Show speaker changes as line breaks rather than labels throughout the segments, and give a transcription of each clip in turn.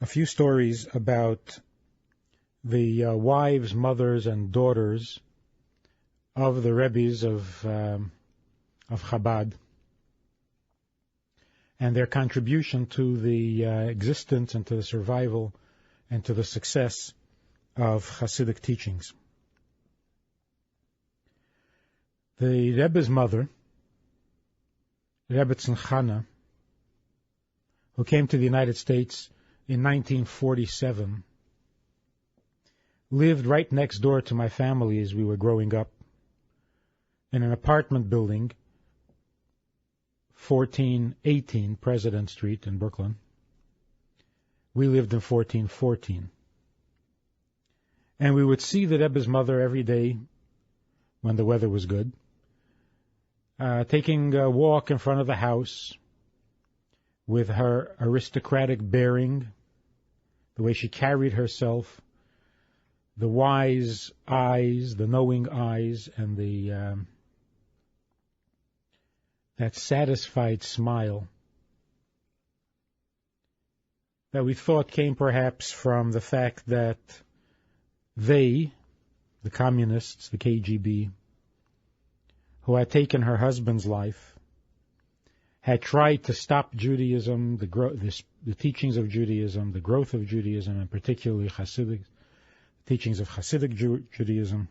a few stories about the wives, mothers, and daughters of the Rebbes of Chabad and their contribution to the existence and to the survival and to the success of Hasidic teachings. The Rebbe's mother, Rebbetzin Chana, who came to the United States in 1947, lived right next door to my family as we were growing up in an apartment building, 1418 President Street in Brooklyn. We lived in 1414. And we would see the Rebbe's mother every day when the weather was good, taking a walk in front of the house with her aristocratic bearing, the way she carried herself, the wise eyes, the knowing eyes, and that satisfied smile that we thought came perhaps from the fact that they, the communists, the KGB, who had taken her husband's life, had tried to stop Judaism, the teachings of Judaism, the growth of Judaism, and particularly Hasidic teachings of Hasidic Judaism.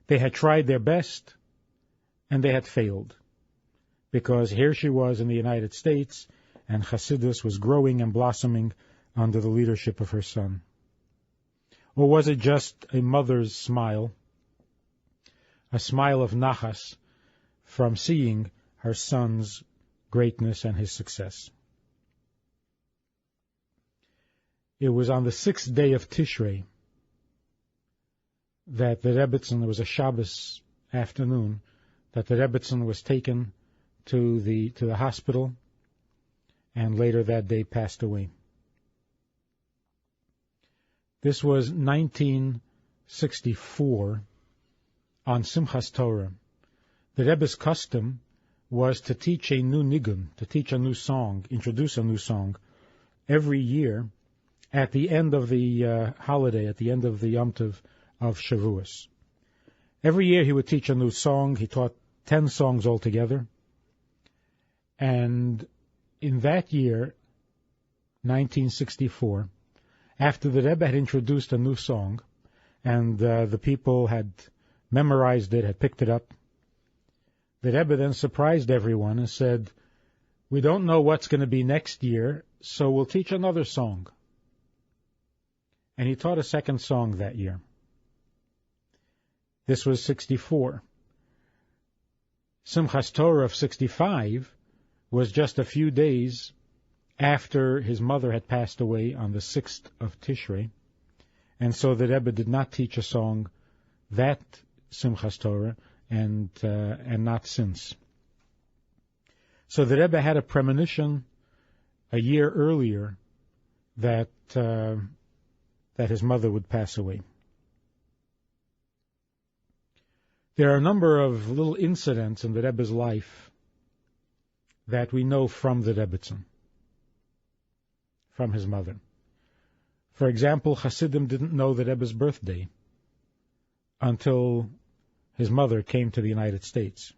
They had tried their best, and they had failed, because here she was in the United States, and Hasidus was growing and blossoming under the leadership of her son. Or was it just a mother's smile, a smile of nachas from seeing her son's greatness and his success? It was on the 6th day of Tishrei that the Rebbetzin, it was a Shabbos afternoon, that the Rebbetzin was taken to the hospital and later that day passed away. This was 1964 on Simchas Torah. The Rebbe's custom was to teach a new nigun, to teach a new song, introduce a new song, every year at the end of the holiday, at the end of the Yom Tov of Shavuos. Every year he would teach a new song. He taught 10 songs altogether. And in that year, 1964, after the Rebbe had introduced a new song, and the people had memorized it, had picked it up, the Rebbe then surprised everyone and said, "We don't know what's going to be next year, so we'll teach another song." And he taught a second song that year. This was 64. Simchas Torah of 65 was just a few days after his mother had passed away on the 6th of Tishrei, and so the Rebbe did not teach a song that Simchas Torah, and not since. So the Rebbe had a premonition a year earlier that his mother would pass away. There are a number of little incidents in the Rebbe's life that we know from the Rebbetzin, from his mother. For example, Hasidim didn't know the Rebbe's birthday until his mother came to the United States.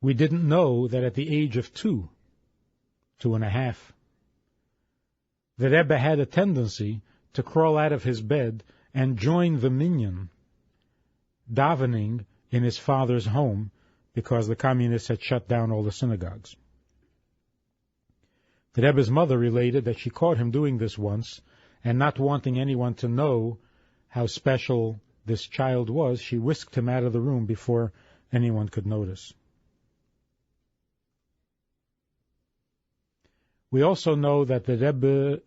We didn't know that at the age of 2 and a half, the Rebbe had a tendency to crawl out of his bed and join the minyan, davening in his father's home because the communists had shut down all the synagogues. The Rebbe's mother related that she caught him doing this once, and not wanting anyone to know how special this child was, she whisked him out of the room before anyone could notice. We also know that the Rebbe,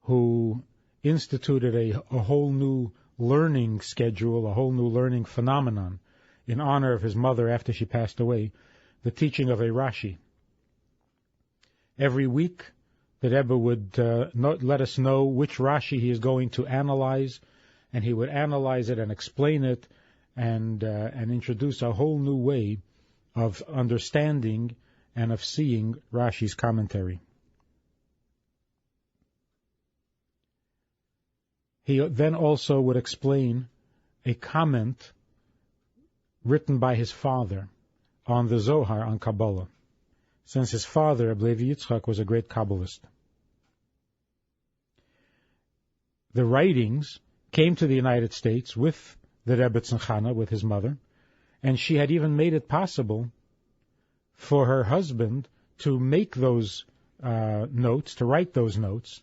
who instituted a whole new learning schedule, a whole new learning phenomenon in honor of his mother after she passed away, the teaching of a Rashi. Every week, the Rebbe would let us know which Rashi he is going to analyze, and he would analyze it and explain it and introduce a whole new way of understanding and of seeing Rashi's commentary. He then also would explain a comment written by his father on the Zohar on Kabbalah, since his father, Rabbi Yitzchak, was a great Kabbalist. The writings came to the United States with the Rebbe Tzimchana, with his mother, and she had even made it possible for her husband to make those notes, to write those notes,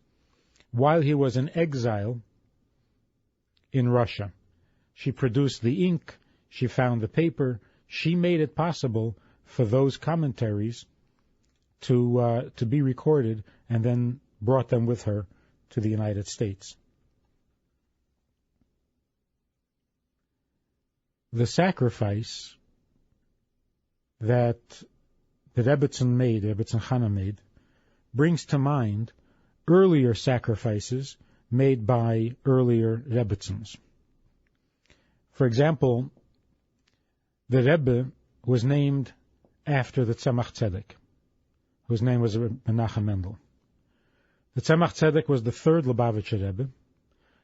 while he was in exile in Russia. She produced the ink, she found the paper, she made it possible for those commentaries to be recorded and then brought them with her to the United States. The sacrifice that the Rebbe Tzimchana made, brings to mind earlier sacrifices made by earlier Rebbetzins. For example, the Rebbe was named after the Tzemach Tzedek, whose name was Menachem Mendel. The Tzemach Tzedek was the third Lubavitcher Rebbe.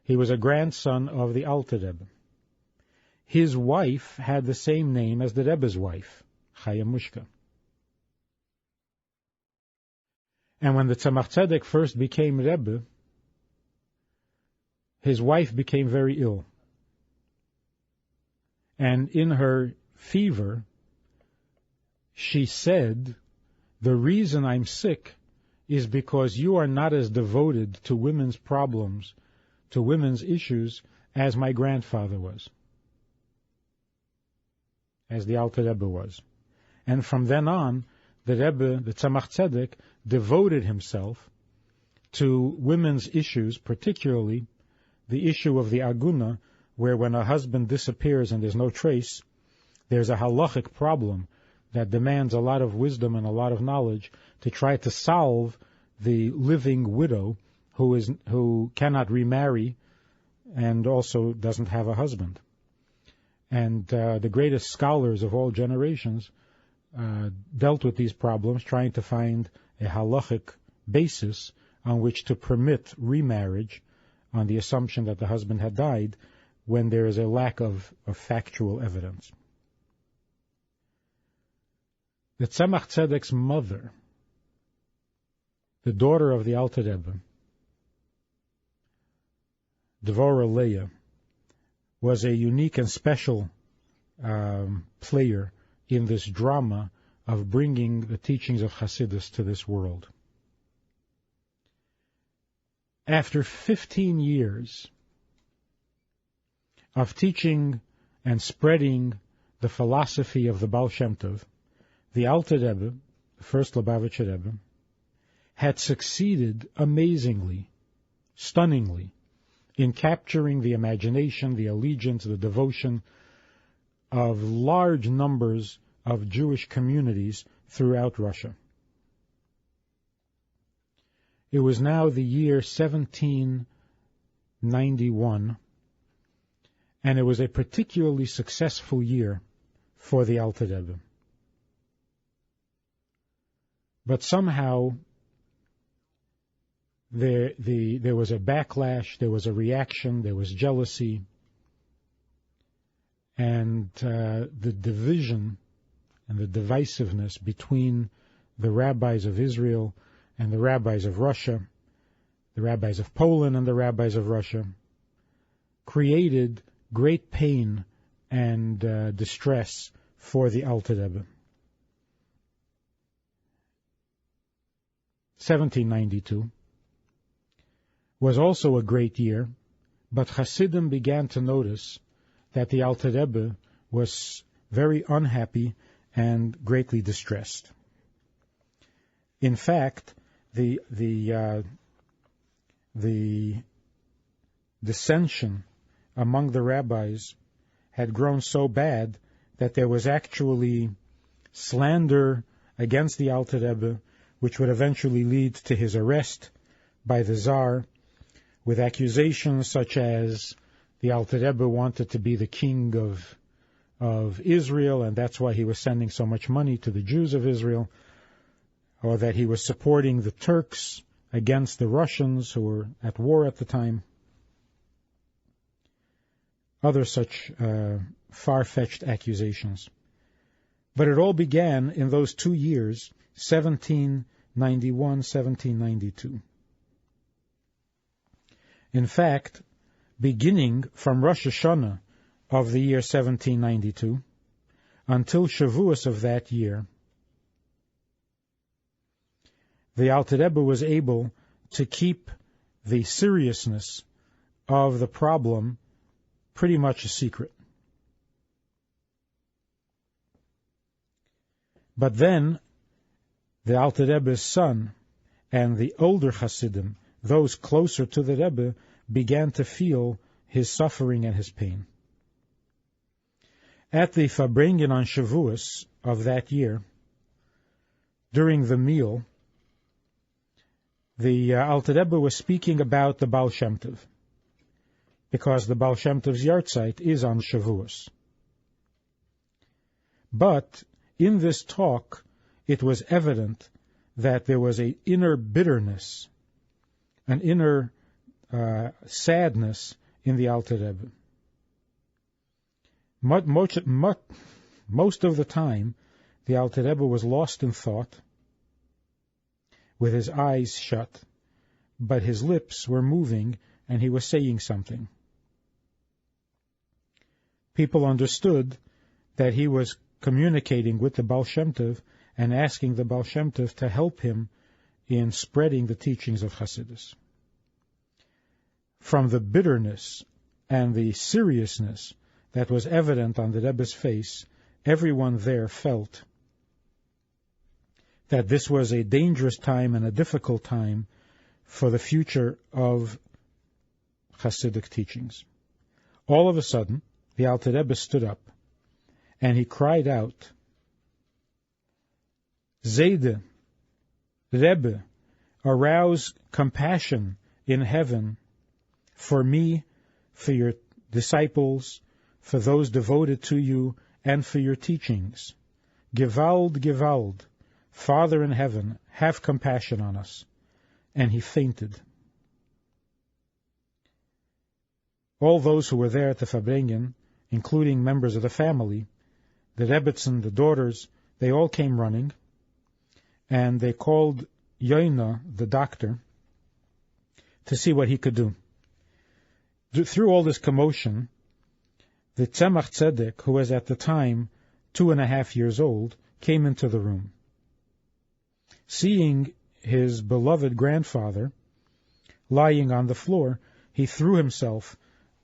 He was a grandson of the Alter Rebbe. His wife had the same name as the Rebbe's wife, Chaya Mushka. And when the Tzemach Tzedek first became Rebbe, his wife became very ill. And in her fever, she said, "The reason I'm sick is because you are not as devoted to women's problems, to women's issues, as my grandfather was, as the Alter Rebbe was." And from then on, the Rebbe, the Tzemach Tzedek, devoted himself to women's issues, particularly the issue of the aguna, where when a husband disappears and there's no trace, there's a halachic problem that demands a lot of wisdom and a lot of knowledge to try to solve the living widow who cannot remarry and also doesn't have a husband. And the greatest scholars of all generations dealt with these problems, trying to find a halachic basis on which to permit remarriage on the assumption that the husband had died when there is a lack of factual evidence. The Tzemach Tzedek's mother, the daughter of the Alter Rebbe, Dvorah Leah, was a unique and special player in this drama of bringing the teachings of Hasidus to this world. After 15 years of teaching and spreading the philosophy of the Baal Shem Tov, the Alter Rebbe, the first Lubavitcher Rebbe, had succeeded amazingly, stunningly, in capturing the imagination, the allegiance, the devotion of large numbers of Jewish communities throughout Russia. It was now the year 1791, and it was a particularly successful year for the Alter Rebbe. But somehow there was a backlash, there was a reaction, there was jealousy, and the division and the divisiveness between the rabbis of Israel and the rabbis of Russia, the rabbis of Poland and the rabbis of Russia, created great pain and distress for the Alter Rebbe. 1792 was also a great year, but Hasidim began to notice that the Alter Rebbe was very unhappy and greatly distressed. In fact, the dissension among the rabbis had grown so bad that there was actually slander against the Alter Rebbe, which would eventually lead to his arrest by the Tsar, with accusations such as the Alter Rebbe wanted to be the king of Israel, and that's why he was sending so much money to the Jews of Israel, or that he was supporting the Turks against the Russians who were at war at the time. other such far-fetched accusations. But it all began in those 2 years, 1791, 1792. In fact, beginning from Rosh Hashanah of the year 1792 until Shavuos of that year, the Alter Rebbe was able to keep the seriousness of the problem pretty much a secret. But then the Alter Rebbe's son and the older Hasidim, those closer to the Rebbe, began to feel his suffering and his pain. At the Farbrengen on Shavuos of that year, during the meal, the Alter Rebbe was speaking about the Baal Shem Tov, because the Baal Shem Tov's yahrzeit is on Shavuos. But in this talk, it was evident that there was an inner bitterness, an inner sadness in the Alter Rebbe. Most of the time, the Alter Rebbe was lost in thought, with his eyes shut, but his lips were moving and he was saying something. People understood that he was communicating with the Baal Shem Tov and asking the Baal Shem Tov to help him in spreading the teachings of Hasidus. From the bitterness and the seriousness that was evident on the Rebbe's face, everyone there felt that this was a dangerous time and a difficult time for the future of Hasidic teachings. All of a sudden, the Alter Rebbe stood up and he cried out, Zayde, Rebbe, arouse compassion in heaven for me, for your disciples, for those devoted to you, and for your teachings. Gewald, Gewald, Father in heaven, have compassion on us. And he fainted. All those who were there at the Farbrengen, including members of the family, the Rebbetzin, the daughters, they all came running, and they called Yoina, the doctor, to see what he could do. Through all this commotion, the Tzemach Tzedek, who was at the time 2.5 years old, came into the room. Seeing his beloved grandfather lying on the floor, he threw himself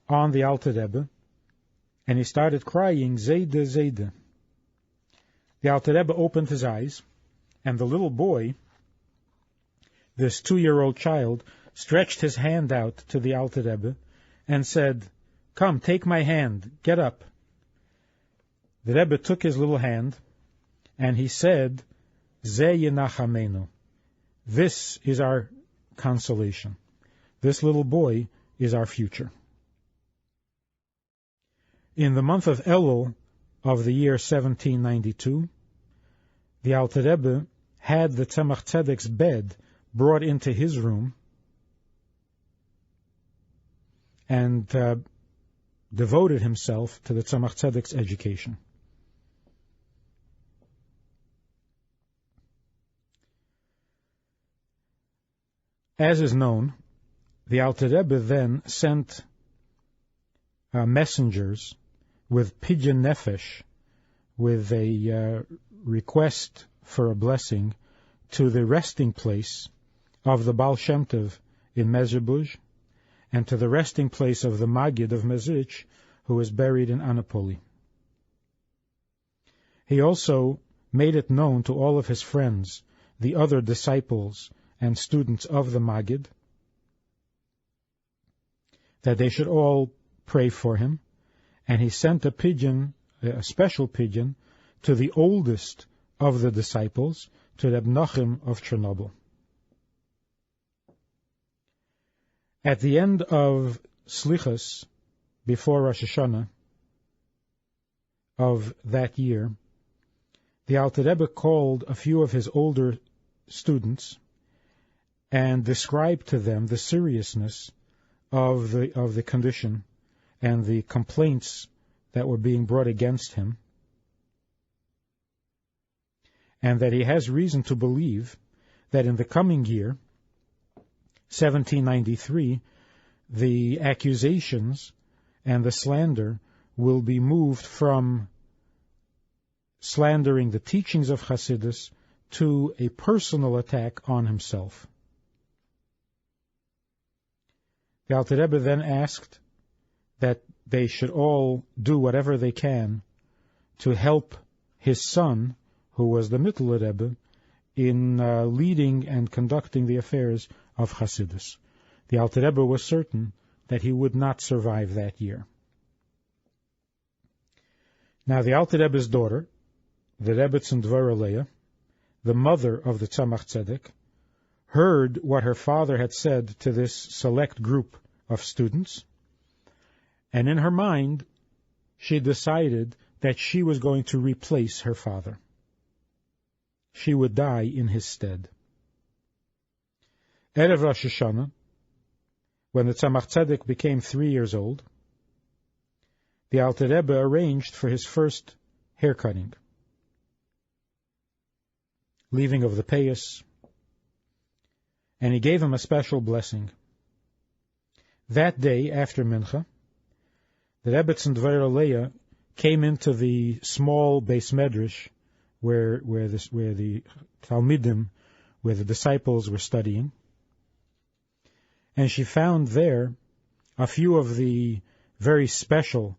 on the Alter Rebbe, and he started crying, Zayde, Zayde. The Alter Rebbe opened his eyes, and the little boy, this 2-year-old child, stretched his hand out to the Alter Rebbe and said, Come, take my hand, get up. The Rebbe took his little hand, and he said, Ze Yenachamenu. This is our consolation. This little boy is our future. In the month of Elul of the year 1792, the Alter Rebbe had the Tzemach Tzedek's bed brought into his room and devoted himself to the Tzemach Tzedek's education. As is known, the Alter Rebbe then sent messengers with pidyon nefesh, with a request for a blessing, to the resting place of the Baal Shem Tov in Mezhebush, and to the resting place of the Maggid of Mezrich, who is buried in Anapoli. He also made it known to all of his friends, the other disciples and students of the Maggid, that they should all pray for him, and he sent a pidyon, a special pidyon, to the oldest of the disciples, to Reb Nachum of Chernobyl. At the end of Slichas, before Rosh Hashanah of that year, the Alter Rebbe called a few of his older students and described to them the seriousness of the condition and the complaints that were being brought against him, and that he has reason to believe that in the coming year, 1793, the accusations and the slander will be moved from slandering the teachings of Hasidus to a personal attack on himself. The Alter Rebbe then asked that they should all do whatever they can to help his son, who was the Mittler Rebbe, in leading and conducting the affairs of Hasidus. The Alter Rebbe was certain that he would not survive that year. Now the Alter Rebbe's daughter, the Rebbetzin Dvora Leah, the mother of the Tzemach Tzedek, heard what her father had said to this select group of students, and in her mind she decided that she was going to replace her father. She would die in his stead. Erev Rosh Hashanah, when the Tzemach Tzedek became 3 years old, the Alter Rebbe arranged for his first haircutting, leaving of the payas, and he gave him a special blessing. That day, after Mincha, the Rebbetzin Dvora Leah came into the small Beis Medrash where the Talmidim, where the disciples were studying, and she found there a few of the very special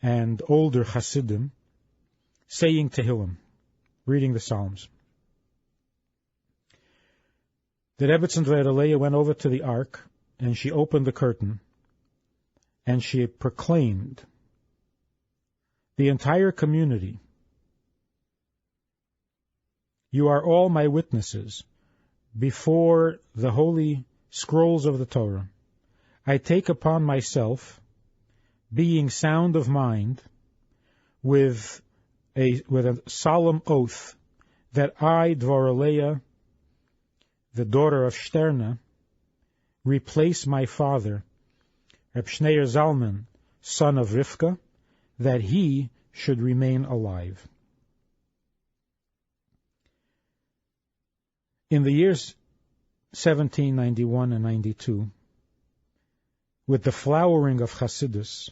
and older Hasidim saying Tehillim, reading the Psalms. The Rebbetzin Dvora Leah went over to the ark, and she opened the curtain, and she proclaimed, "The entire community, you are all my witnesses before the holy scrolls of the Torah. I take upon myself, being sound of mind, with a solemn oath, that I, Dvora Leah, the daughter of Shterna, replace my father, Reb Shneir Zalman, son of Rivka, that he should remain alive." In the years 1791 and 92, with the flowering of Hasidus,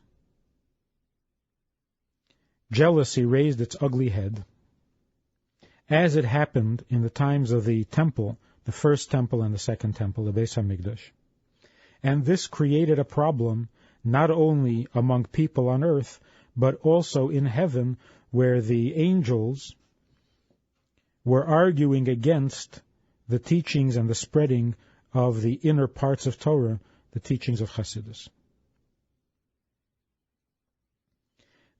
jealousy raised its ugly head, as it happened in the times of the temple, the first temple and the second temple, the Beis HaMikdash. And this created a problem not only among people on earth, but also in heaven, where the angels were arguing against the teachings and the spreading of the inner parts of Torah, the teachings of Hasidus.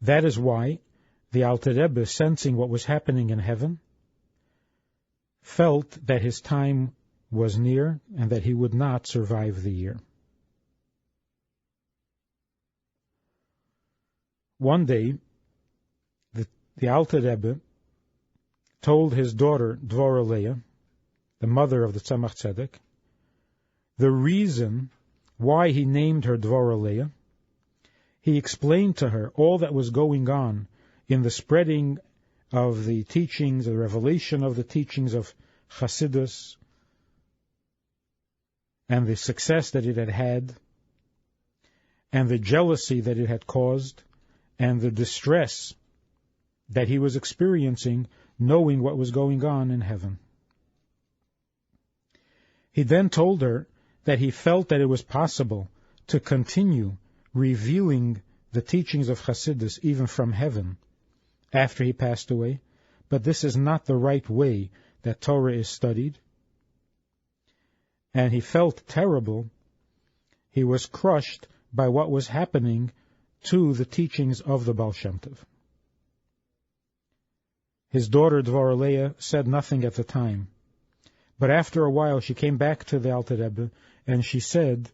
That is why the Alter Rebbe, sensing what was happening in heaven, felt that his time was near and that he would not survive the year. One day, the Alter Rebbe told his daughter, Dvora Leah, the mother of the Tzemach Tzedek, the reason why he named her Dvora Leah. He explained to her all that was going on in the spreading of the teachings, the revelation of the teachings of Hasidus, and the success that it had had, and the jealousy that it had caused, and the distress that he was experiencing knowing what was going on in heaven. He then told her that he felt that it was possible to continue revealing the teachings of Hasidus even from heaven after he passed away, but this is not the right way that Torah is studied. And he felt terrible. He was crushed by what was happening to the teachings of the Baal Shem Tov. His daughter Dvora Leah said nothing at the time, but after a while she came back to the Alter Rebbe and she said,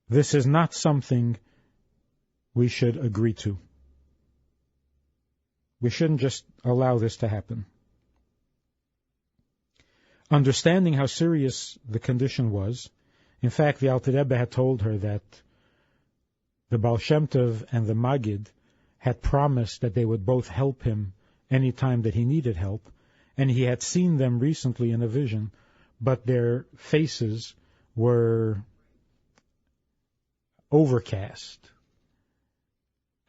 "This is not something we should agree to. We shouldn't just allow this to happen." Understanding how serious the condition was, in fact, the Alter Rebbe had told her that the Baal Shem Tov and the Maggid had promised that they would both help him any time that he needed help, and he had seen them recently in a vision, but their faces were overcast,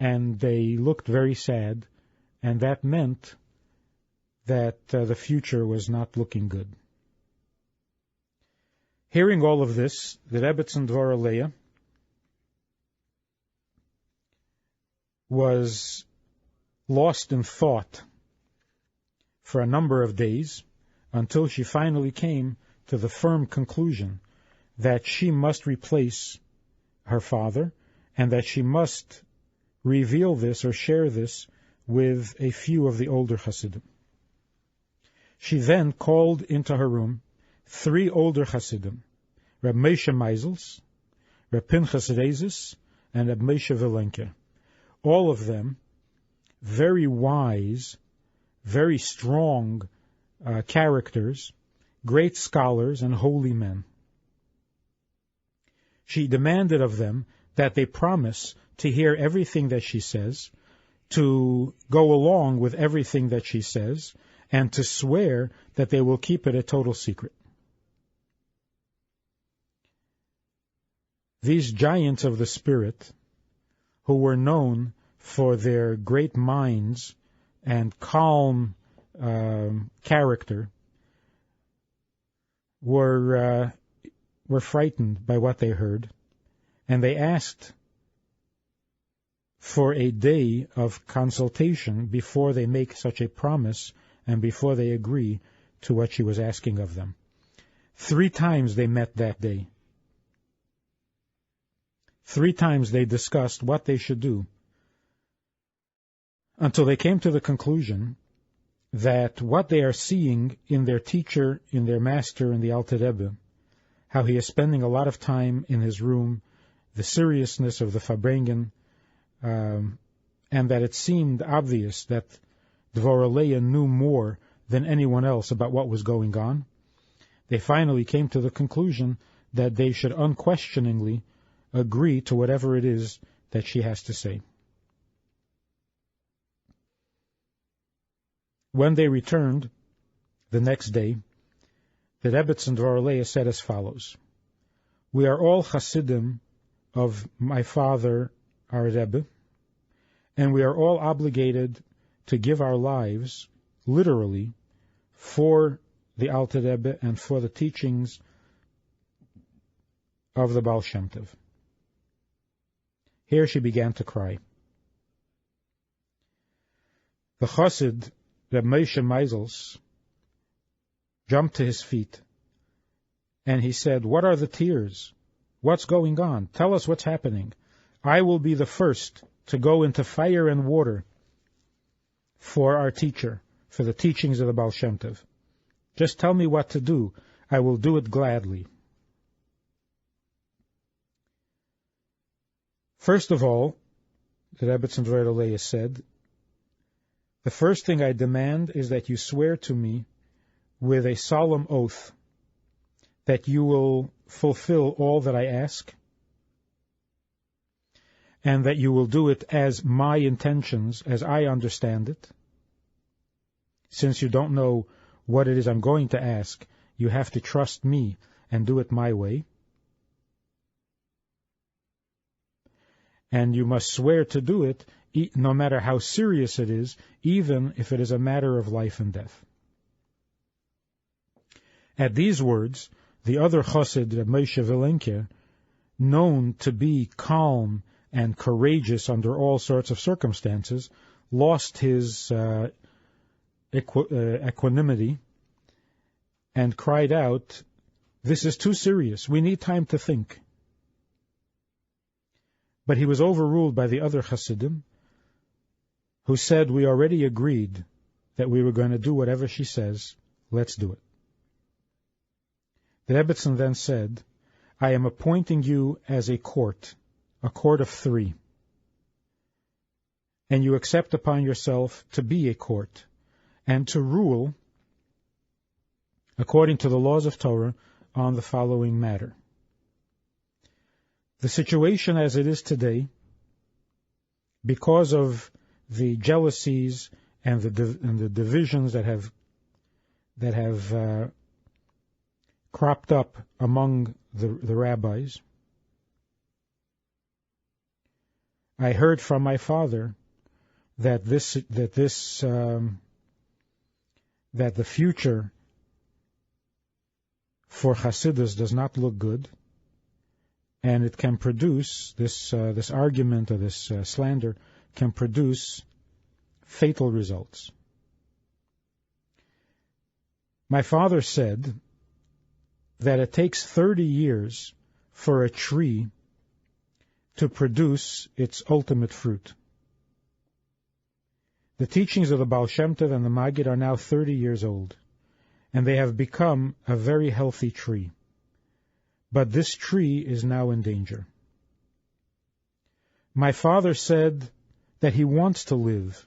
and they looked very sad, and that meant that the future was not looking good. Hearing all of this, the Rebbetzin Dvor Aleya was lost in thought for a number of days until she finally came to the firm conclusion that she must replace her father and that she must reveal this or share this with a few of the older Hasidim. She then called into her room 3 older Hasidim, Reb Moshe Meisels, Reb Pinchas Rezes, and Reb Moshe Vilenke. All of them very wise, very strong characters, great scholars and holy men. She demanded of them that they promise to hear everything that she says, to go along with everything that she says, and to swear that they will keep it a total secret. These giants of the spirit, who were known for their great minds and calm character, were frightened by what they heard, and they asked for a day of consultation before they make such a promise and before they agree to what she was asking of them. 3 times they met that day. 3 times they discussed what they should do, until they came to the conclusion that what they are seeing in their teacher, in their master, in the Alter Rebbe, how he is spending a lot of time in his room, the seriousness of the Farbrengen, and that it seemed obvious that Dvor Aleya knew more than anyone else about what was going on. They finally came to the conclusion that they should unquestioningly agree to whatever it is that she has to say. When they returned the next day, the Rebbetzin Dvor Aleya said as follows: "We are all Hasidim of my father, our Rebbe, and we are all obligated to give our lives, literally, for the Alter Rebbe and for the teachings of the Baal Shem Tov." Here she began to cry. The Chassid, Reb Moshe Meisels, jumped to his feet, and he said, "What are the tears? What's going on? Tell us what's happening. I will be the first to go into fire and water for our teacher, for the teachings of the Baal Shem Tov. Just tell me what to do. I will do it gladly." First of all, the Rebbetzin Dvor Aleya said, "The first thing I demand is that you swear to me with a solemn oath that you will fulfill all that I ask, and that you will do it as my intentions, as I understand it. Since you don't know what it is I'm going to ask, you have to trust me and do it my way. And you must swear to do it, no matter how serious it is, even if it is a matter of life and death." At these words, the other chassid, Reb Moshe Vilenke, known to be calm and courageous under all sorts of circumstances, lost his equanimity and cried out, "This is too serious. We need time to think." But he was overruled by the other Hasidim, who said, "We already agreed that we were going to do whatever she says. Let's do it." The Rebbetzin then said, "I am appointing you as a court of 3. And you accept upon yourself to be a court, and to rule according to the laws of Torah on the following matter. The situation as it is today because of the jealousies and the divisions that have cropped up among the rabbis, I heard from my father that the future for Hasidus does not look good, and it can produce this argument or this slander can produce fatal results. My father said that it takes 30 years for a tree to produce its ultimate fruit. The teachings of the Baal Shem Tov and the Maggid are now 30 years old, and they have become a very healthy tree. But this tree is now in danger. My father said that he wants to live,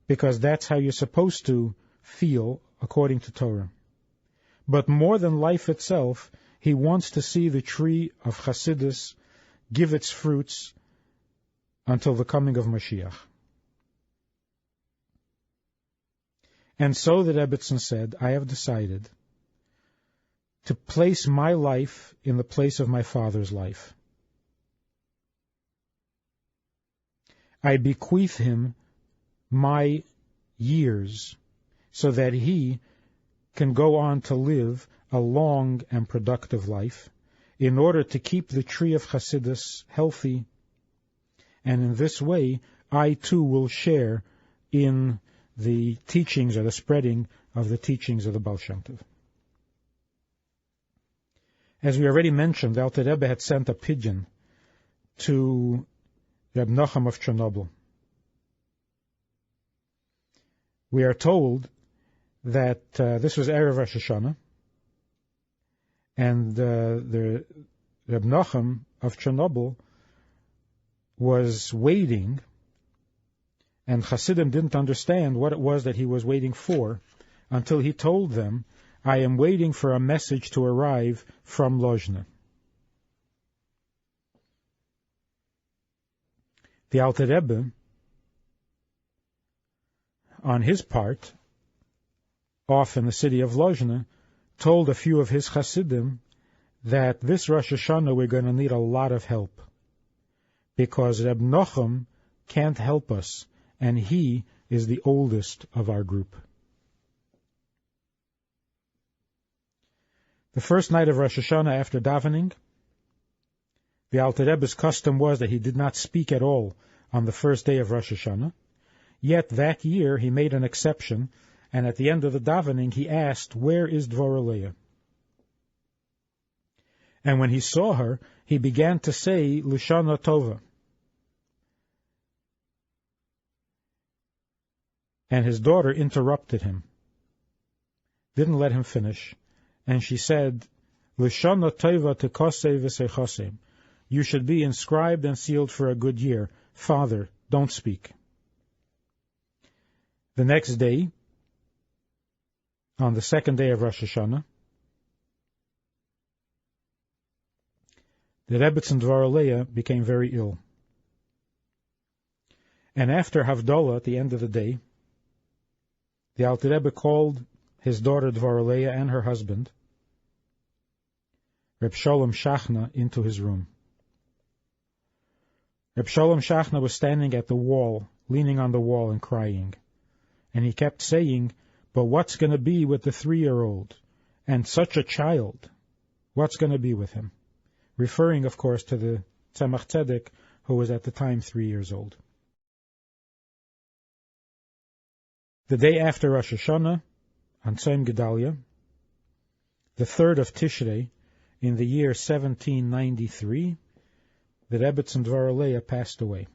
because that's how you're supposed to feel according to Torah. But more than life itself, he wants to see the tree of Hasidus give its fruits until the coming of Mashiach. And so the Rebbetzin said, I have decided to place my life in the place of my father's life. I bequeath him my years so that he can go on to live a long and productive life in order to keep the tree of Hasidus healthy, and in this way I too will share in the teachings or the spreading of the teachings of the Baal Shem Tov. As we already mentioned, the Alter Rebbe had sent a pigeon to Reb Nachum of Chernobyl. We are told that this was Erev Rosh Hashanah, and the Reb Nachum of Chernobyl was waiting, and Hasidim didn't understand what it was that he was waiting for until he told them, I am waiting for a message to arrive from Lozhne. The Alter Rebbe, on his part, off in the city of Lozhne, told a few of his Hasidim that this Rosh Hashanah we're going to need a lot of help, because Reb Nachum can't help us, and he is the oldest of our group. The first night of Rosh Hashanah after davening, the Alter Rebbe's custom was that he did not speak at all on the first day of Rosh Hashanah. Yet that year he made an exception, and at the end of the davening he asked, where is Dvorah? And when he saw her, he began to say Lashana Tova. And his daughter interrupted him, didn't let him finish, and she said, Lashana Tova tekosei v'seichosei. You should be inscribed and sealed for a good year. Father, don't speak. The next day, on the second day of Rosh Hashanah, the Rebbetzin Dvorah became very ill. And after Havdalah, at the end of the day, the Alter Rebbe called his daughter Dvorah and her husband, Reb Sholem Shachna, into his room. Reb Sholem Shachna was standing at the wall, leaning on the wall and crying. And he kept saying, but what's going to be with the 3-year-old? And such a child, what's going to be with him? Referring, of course, to the Tzemach Tzedek, who was at the time 3 years old. The day after Rosh Hashanah, on Tzom Gedalia, the 3rd of Tishrei, in the year 1793, the Rebbetzin Dvorah passed away.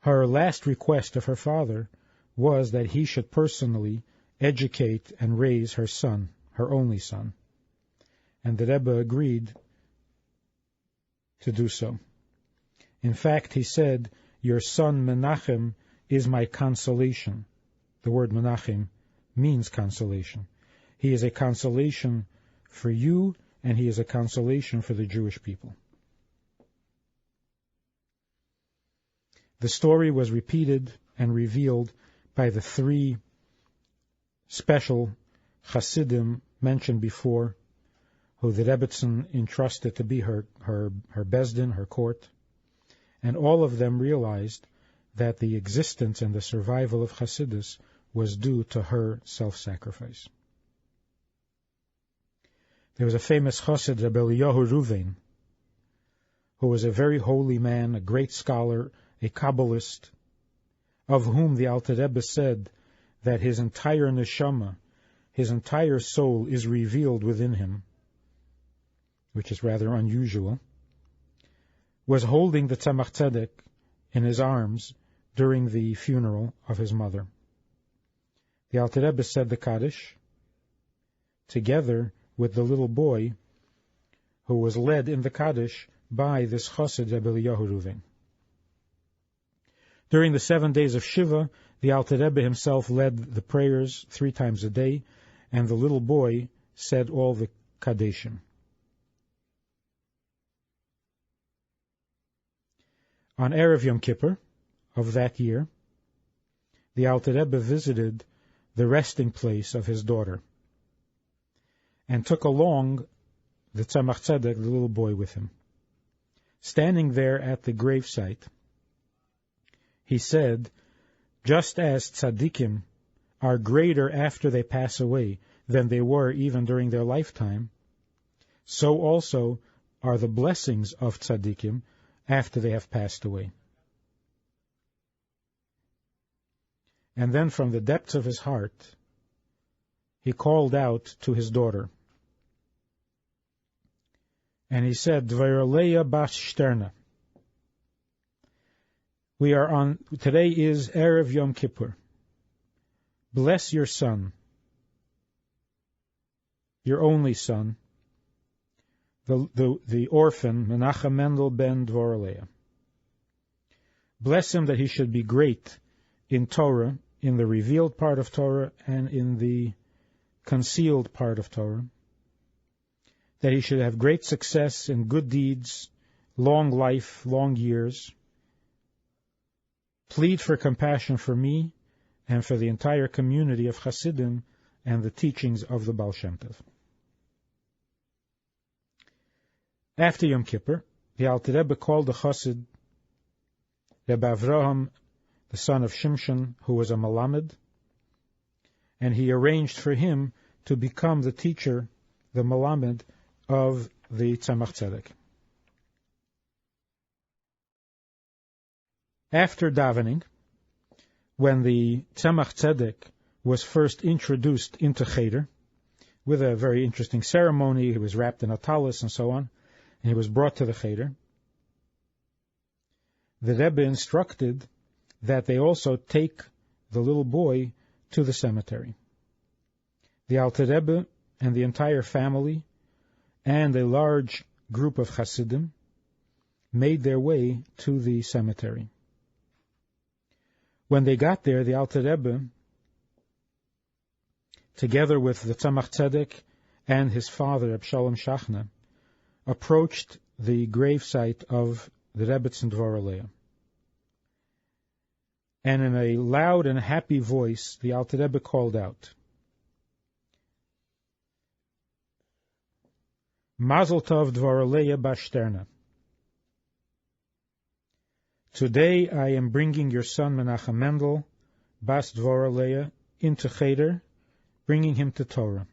Her last request of her father was that he should personally educate and raise her son, her only son. And the Rebbe agreed to do so. In fact, he said, your son Menachem is my consolation. The word Menachem means consolation. He is a consolation for you, and he is a consolation for the Jewish people. The story was repeated and revealed by the three special Hasidim mentioned before, who the Rebbetzin entrusted to be her Bezdin, her court, and all of them realized that the existence and the survival of Hasidus was due to her self-sacrifice. There was a famous Chassid, Rabbi Ruvain, who was a very holy man, a great scholar, a Kabbalist, of whom the Alter Rebbe said that his entire neshama, his entire soul is revealed within him, which is rather unusual, was holding the Tzemach Tzedek in his arms during the funeral of his mother. The Alter Rebbe said the Kaddish, together with the little boy who was led in the Kaddish by this Chassid Rabbi Ruvain. During the 7 days of Shiva, the Alter Rebbe himself led the prayers 3 times a day, and the little boy said all the Kaddishim. On Erev Yom Kippur of that year, the Alter Rebbe visited the resting place of his daughter and took along the Tzemach Tzedek, the little boy, with him. Standing there at the gravesite, he said, just as tzaddikim are greater after they pass away than they were even during their lifetime, so also are the blessings of tzaddikim after they have passed away. And then from the depths of his heart, he called out to his daughter, and he said, Dvairaleya bas Shterna. Today is Erev Yom Kippur. Bless your son, your only son, the orphan, Menachem Mendel ben Dvoraleya. Bless him that he should be great in Torah, in the revealed part of Torah and in the concealed part of Torah, that he should have great success in good deeds, long life, long years. Plead for compassion for me and for the entire community of Hasidim and the teachings of the Baal Shem Tov. After Yom Kippur, the Alter Rebbe called the Chassid, Rabbi Avraham, the son of Shimshon, who was a Malamed, and he arranged for him to become the teacher, the Malamed, of the Tzemach Tzedek. After davening, when the Tzemach Tzedek was first introduced into Cheder, with a very interesting ceremony, he was wrapped in a talis and so on, and he was brought to the Cheder, the Rebbe instructed that they also take the little boy to the cemetery. The Alter Rebbe and the entire family and a large group of Hasidim made their way to the cemetery. When they got there, the Alter Rebbe, together with the Tzemach Tzedek and his father, Reb Shalom Shachna, approached the gravesite of the Rebbetzin Dvoraleya. And in a loud and happy voice, the Alter Rebbe called out, Mazel Tov Dvoraleya Bashterna. Today I am bringing your son Menachem Mendel, Bas Dvoraleya, into Cheder, bringing him to Torah.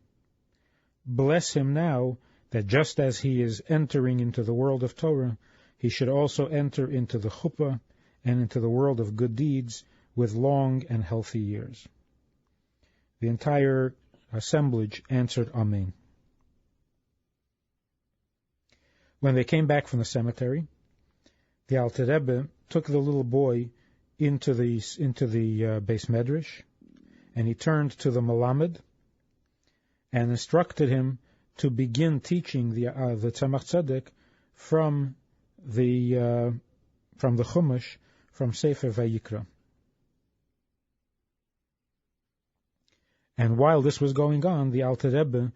Bless him now, that just as he is entering into the world of Torah, he should also enter into the chuppah and into the world of good deeds with long and healthy years. The entire assemblage answered Amen. When they came back from the cemetery, the Alter Rebbe took the little boy into the Beis Medrash, and he turned to the Malamed and instructed him to begin teaching the Tzemach Tzedek from the Chumash, from Sefer Vayikra. And while this was going on, the Alter Rebbe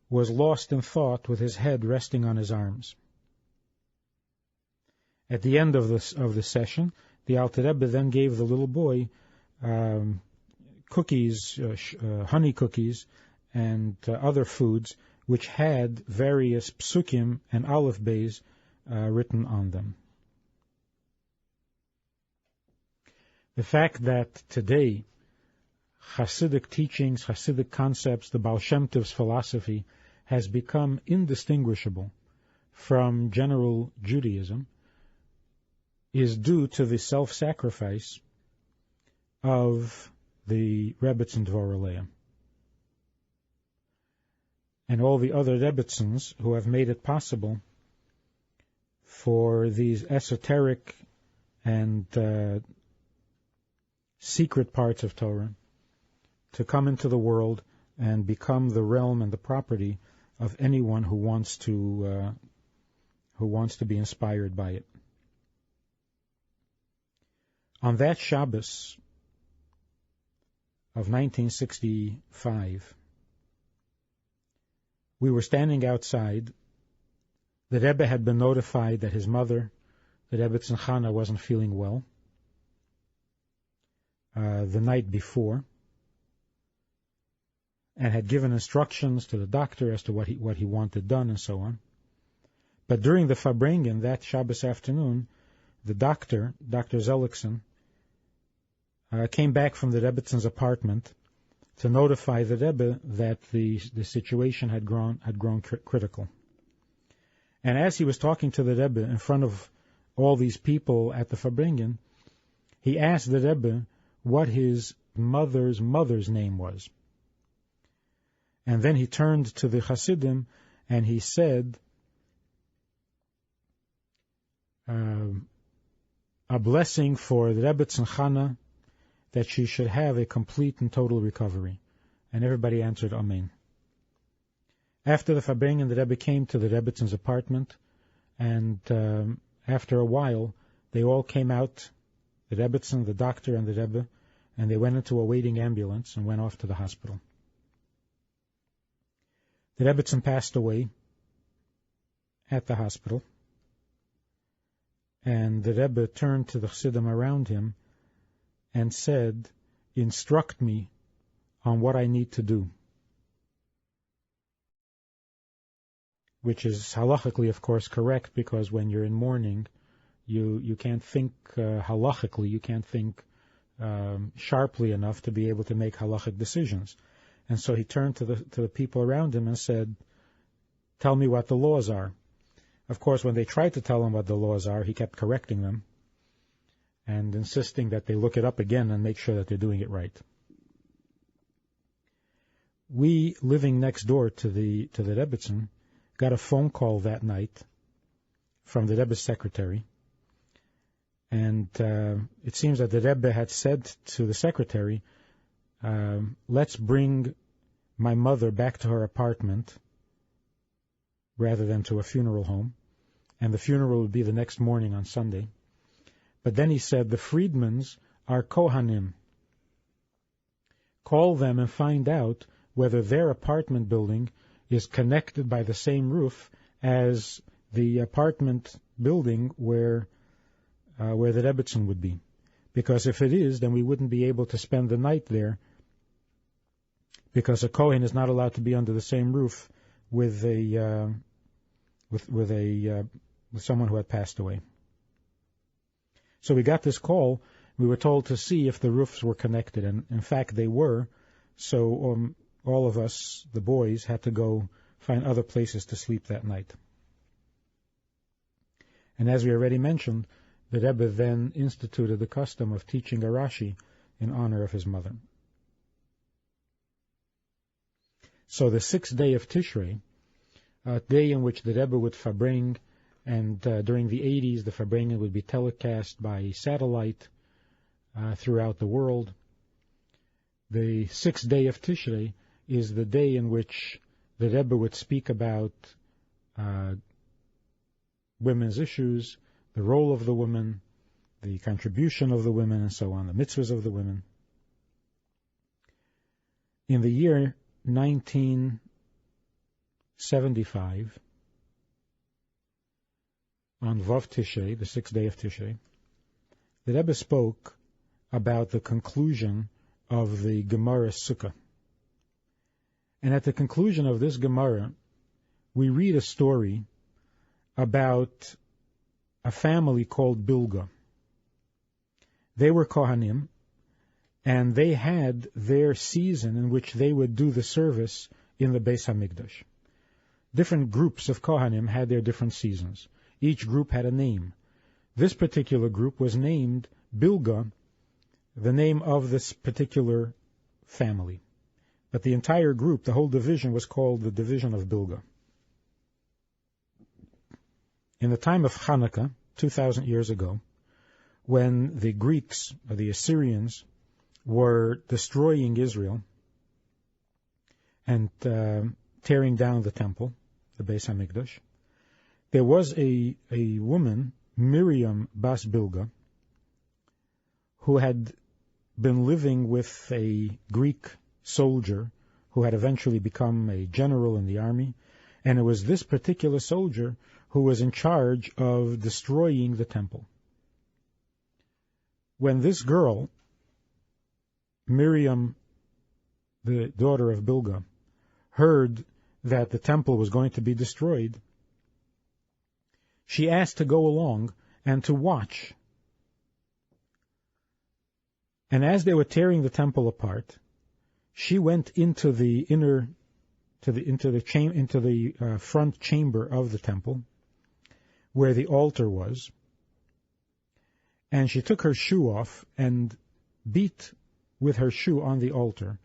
was lost in thought with his head resting on his arms. At the end of the session, the Alter Rebbe then gave the little boy cookies, honey cookies, and other foods which had various psukim and aleph beis written on them. The fact that today Hasidic teachings, Hasidic concepts, the Baal Shem Tov's philosophy has become indistinguishable from general Judaism is due to the self-sacrifice of the Rebbetzin Dvorah Leah and all the other Rebbetzins who have made it possible for these esoteric and secret parts of Torah to come into the world and become the realm and the property of anyone who wants to be inspired by it. On that Shabbos of 1965, we were standing outside. The Rebbe had been notified that his mother, the Rebbetzin Chana, wasn't feeling well the night before, and had given instructions to the doctor as to what he wanted done and so on. But during the Farbrengen that Shabbos afternoon, the doctor, Dr. Zellickson, came back from the Rebbetzins' apartment to notify the Rebbe that the situation had grown critical. And as he was talking to the Rebbe in front of all these people at the Farbrengen, he asked the Rebbe what his mother's name was. And then he turned to the Hasidim and he said, a blessing for the Rebbetzin Chana, that she should have a complete and total recovery. And everybody answered Amen. After the Farbrengen, the Rebbe came to the Rebbetzins' apartment, and after a while, they all came out, the Rebbetzin, the doctor, and the Rebbe, and they went into a waiting ambulance and went off to the hospital. The Rebbetzin passed away at the hospital, and the Rebbe turned to the Chassidim around him and said, "Instruct me on what I need to do," which is halachically, of course, correct, because when you're in mourning, you can't think halachically, you can't think sharply enough to be able to make halachic decisions. And so he turned to the people around him and said, "Tell me what the laws are." Of course, when they tried to tell him what the laws are, he kept correcting them and insisting that they look it up again and make sure that they're doing it right. We, living next door to the Rebbetzin, got a phone call that night from the Rebbe's secretary, and it seems that the Rebbe had said to the secretary, "Let's bring my mother back to her apartment rather than to a funeral home," and the funeral would be the next morning on Sunday. But then he said, "The Friedmans are Kohanim. Call them and find out whether their apartment building is connected by the same roof as the apartment building where the Rebbetzin would be. Because if it is, then we wouldn't be able to spend the night there, because a Kohen is not allowed to be under the same roof with someone who had passed away." So we got this call. We were told to see if the roofs were connected, and in fact they were. So all of us, the boys, had to go find other places to sleep that night. And as we already mentioned, the Rebbe then instituted the custom of teaching a Rashi in honor of his mother. So the 6th day of Tishrei, a day in which the Rebbe would Farbrengen, and during the 80s the Farbrengen would be telecast by satellite throughout the world. The 6th day of Tishrei is the day in which the Rebbe would speak about women's issues, the role of the women, the contribution of the women, and so on, the mitzvahs of the women. In the year 1975, on Vav Tishrei, the 6th day of Tishrei, the Rebbe spoke about the conclusion of the Gemara Sukkah. And at the conclusion of this Gemara, we read a story about a family called Bilga. They were Kohanim, and they had their season in which they would do the service in the Beis HaMikdash. Different groups of Kohanim had their different seasons. Each group had a name. This particular group was named Bilga, the name of this particular family. But the entire group, the whole division, was called the division of Bilga. In the time of Hanukkah, 2,000 years ago, when the Greeks, or the Assyrians, were destroying Israel and tearing down the temple, the Beis HaMikdash, there was a woman, Miriam Bas Bilga, who had been living with a Greek soldier who had eventually become a general in the army, and it was this particular soldier who was in charge of destroying the temple. When this girl, Miriam, the daughter of Bilga, heard that the temple was going to be destroyed, she asked to go along and to watch. And as they were tearing the temple apart, she went into the front chamber of the temple, where the altar was, and she took her shoe off and beat with her shoe on the altar,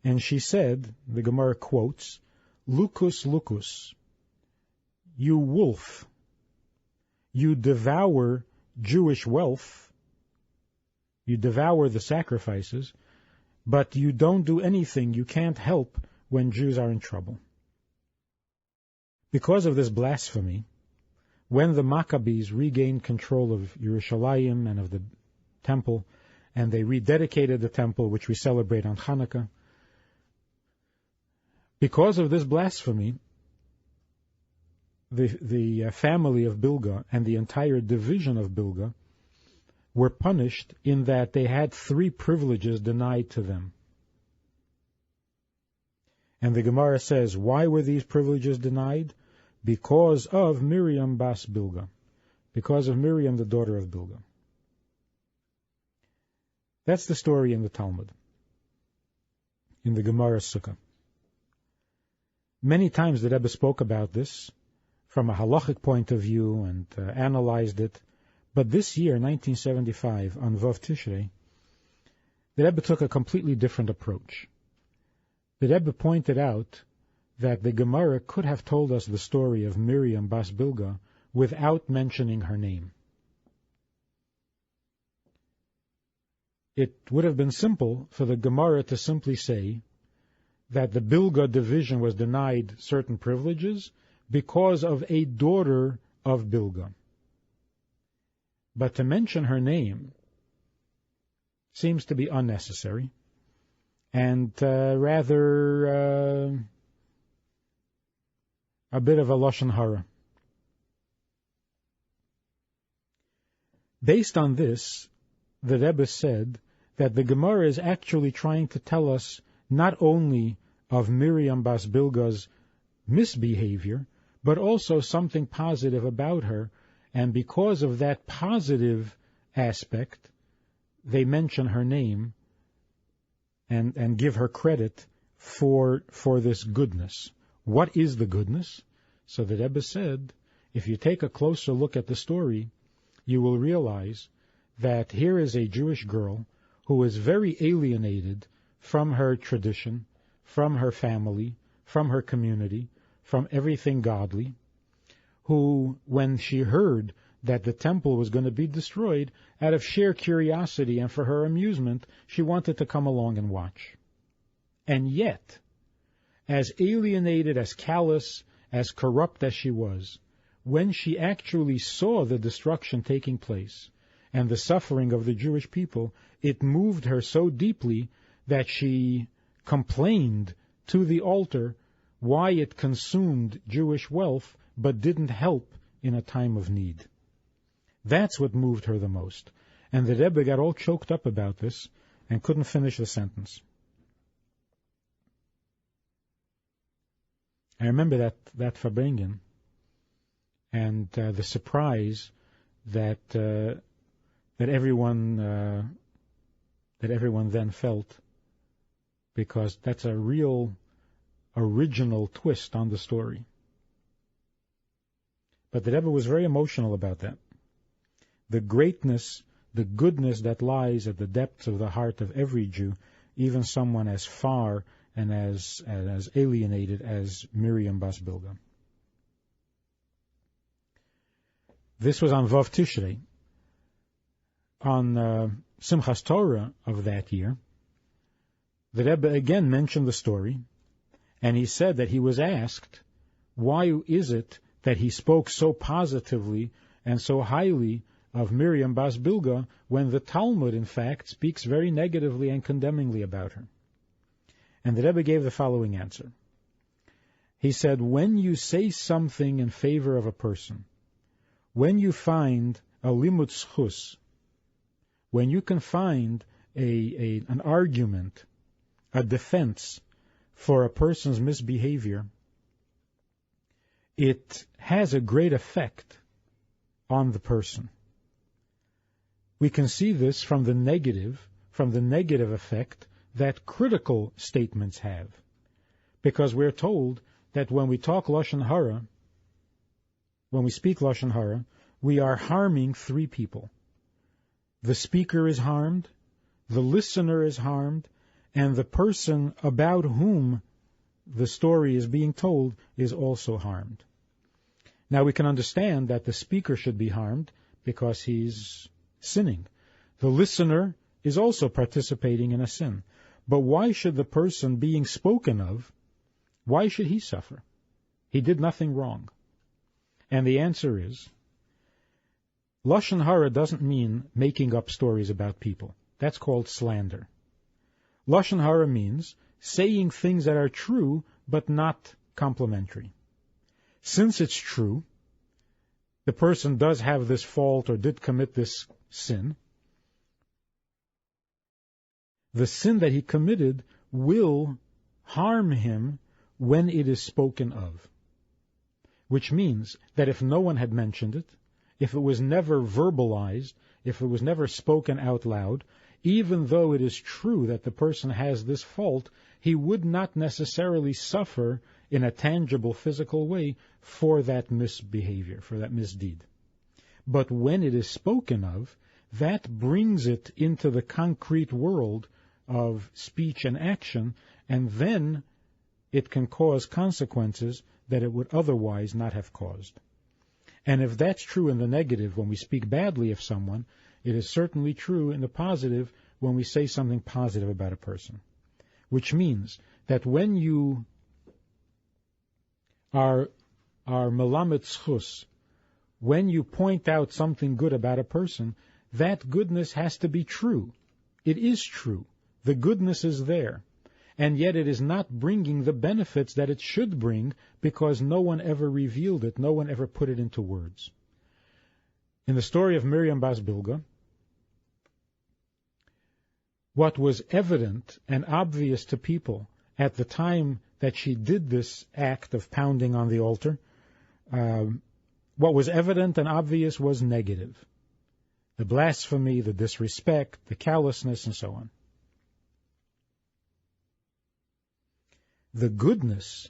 and she said, the Gemara quotes, "Lucus, lucus, you wolf, you devour Jewish wealth, you devour the sacrifices, but you don't do anything, you can't help when Jews are in trouble." Because of this blasphemy, when the Maccabees regained control of Yerushalayim and of the temple, and they rededicated the temple, which we celebrate on Hanukkah, because of this blasphemy, the family of Bilga and the entire division of Bilga were punished in that they had 3 privileges denied to them. And the Gemara says, why were these privileges denied? Because of Miriam Bas Bilga, because of Miriam, the daughter of Bilga. That's the story in the Talmud, in the Gemara Sukkah. Many times the Rebbe spoke about this from a halachic point of view and analyzed it. But this year, 1975, on Vav Tishrei, the Rebbe took a completely different approach. The Rebbe pointed out that the Gemara could have told us the story of Miriam Bas Bilga without mentioning her name. It would have been simple for the Gemara to simply say that the Bilga division was denied certain privileges because of a daughter of Bilga. But to mention her name seems to be unnecessary and rather a bit of a lashon hara. Based on this, the Rebbe said that the Gemara is actually trying to tell us not only of Miriam Bas Bilga's misbehavior, but also something positive about her, and because of that positive aspect, they mention her name and give her credit for this goodness. What is the goodness? So the Rebbe said, if you take a closer look at the story, you will realize that here is a Jewish girl who is very alienated from her tradition, from her family, from her community, from everything godly, who, when she heard that the temple was going to be destroyed, out of sheer curiosity and for her amusement, she wanted to come along and watch. And yet, as alienated, as callous, as corrupt as she was, when she actually saw the destruction taking place and the suffering of the Jewish people, it moved her so deeply that she complained to the altar why it consumed Jewish wealth but didn't help in a time of need. That's what moved her the most. And the Rebbe got all choked up about this and couldn't finish the sentence. I remember that Farbrengen and the surprise that everyone then felt, because that's a real original twist on the story. But the Rebbe was very emotional about that. The greatness, the goodness that lies at the depths of the heart of every Jew, even someone as far and as alienated as Miriam Bas Bilga. This was on Vav Tishrei. On Simchas Torah of that year, the Rebbe again mentioned the story, and he said that he was asked, why is it that he spoke so positively and so highly of Miriam Bas Bilga when the Talmud, in fact, speaks very negatively and condemningly about her? And the Rebbe gave the following answer. He said, when you say something in favor of a person, when you find a limud zchus, when you can find an argument, a defense for a person's misbehavior, it has a great effect on the person. We can see this from the negative effect that critical statements have. Because we're told that when we talk Lashon Hara, when we speak Lashon Hara, we are harming three people. The speaker is harmed, the listener is harmed, and the person about whom the story is being told is also harmed. Now we can understand that the speaker should be harmed because he's sinning. The listener is also participating in a sin. But why should the person being spoken of, why should he suffer? He did nothing wrong. And the answer is, Lashon Hara doesn't mean making up stories about people. That's called slander. Lashon Hara means saying things that are true but not complimentary. Since it's true, the person does have this fault or did commit this sin, the sin that he committed will harm him when it is spoken of. Which means that if no one had mentioned it, if it was never verbalized, if it was never spoken out loud, even though it is true that the person has this fault, he would not necessarily suffer in a tangible physical way for that misbehavior, for that misdeed. But when it is spoken of, that brings it into the concrete world of speech and action, and then it can cause consequences that it would otherwise not have caused. And if that's true in the negative when we speak badly of someone, it is certainly true in the positive when we say something positive about a person. Which means that when you are melamed zchus, when you point out something good about a person, that goodness has to be true. It is true. The goodness is there. And yet it is not bringing the benefits that it should bring because no one ever revealed it, no one ever put it into words. In the story of Miriam Bas Bilga, what was evident and obvious to people at the time that she did this act of pounding on the altar, what was evident and obvious was negative. The blasphemy, the disrespect, the callousness, and so on. The goodness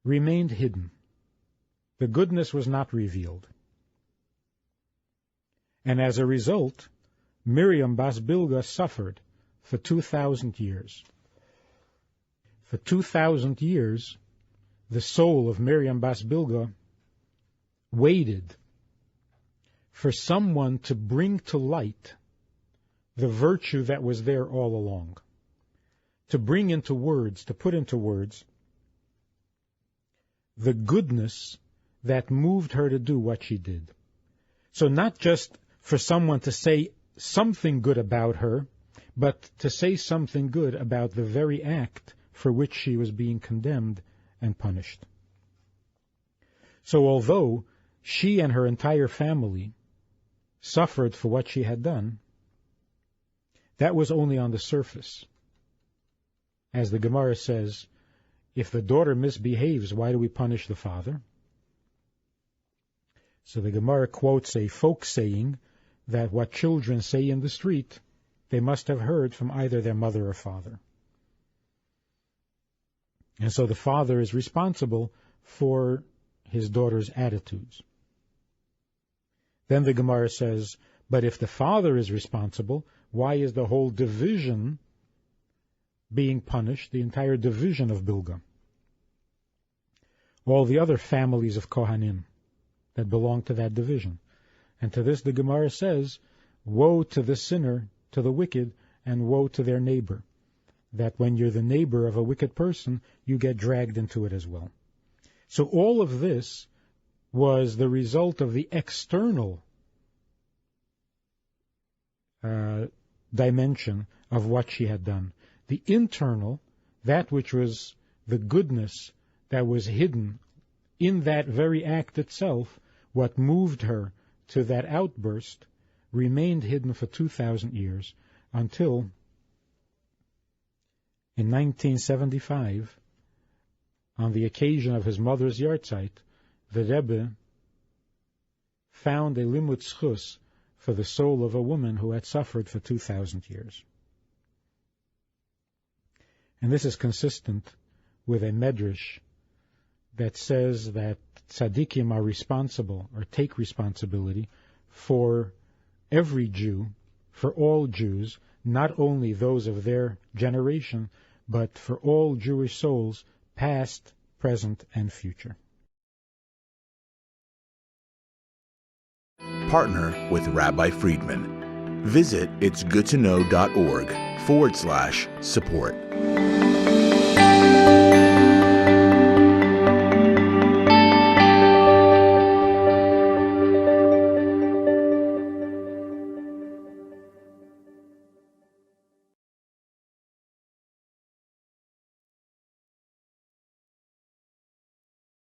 remained hidden. The goodness was not revealed. And as a result, Miriam Bas Bilga suffered for 2,000 years. For 2,000 years, the soul of Miriam Bas Bilga waited for someone to bring to light the virtue that was there all along. To bring into words, to put into words, the goodness that moved her to do what she did. So not just for someone to say something good about her, but to say something good about the very act for which she was being condemned and punished. So although she and her entire family suffered for what she had done, that was only on the surface. As the Gemara says, if the daughter misbehaves, why do we punish the father? So the Gemara quotes a folk saying that what children say in the street, they must have heard from either their mother or father. And so the father is responsible for his daughter's attitudes. Then the Gemara says, but if the father is responsible, why is the whole division being punished, the entire division of Bilga? All the other families of Kohanim that belong to that division. And to this the Gemara says, woe to the sinner, to the wicked, and woe to their neighbor. That when you're the neighbor of a wicked person, you get dragged into it as well. So all of this was the result of the external dimension of what she had done. The internal, that which was the goodness that was hidden in that very act itself, what moved her to that outburst, remained hidden for 2,000 years until in 1975, on the occasion of his mother's yahrzeit, the Rebbe found a limud schus for the soul of a woman who had suffered for 2,000 years. And this is consistent with a medrash that says that tzaddikim are responsible, or take responsibility, for every Jew, for all Jews, not only those of their generation, but for all Jewish souls, past, present, and future.
Partner with Rabbi Friedman. Visit itsgoodtoknow.org/support.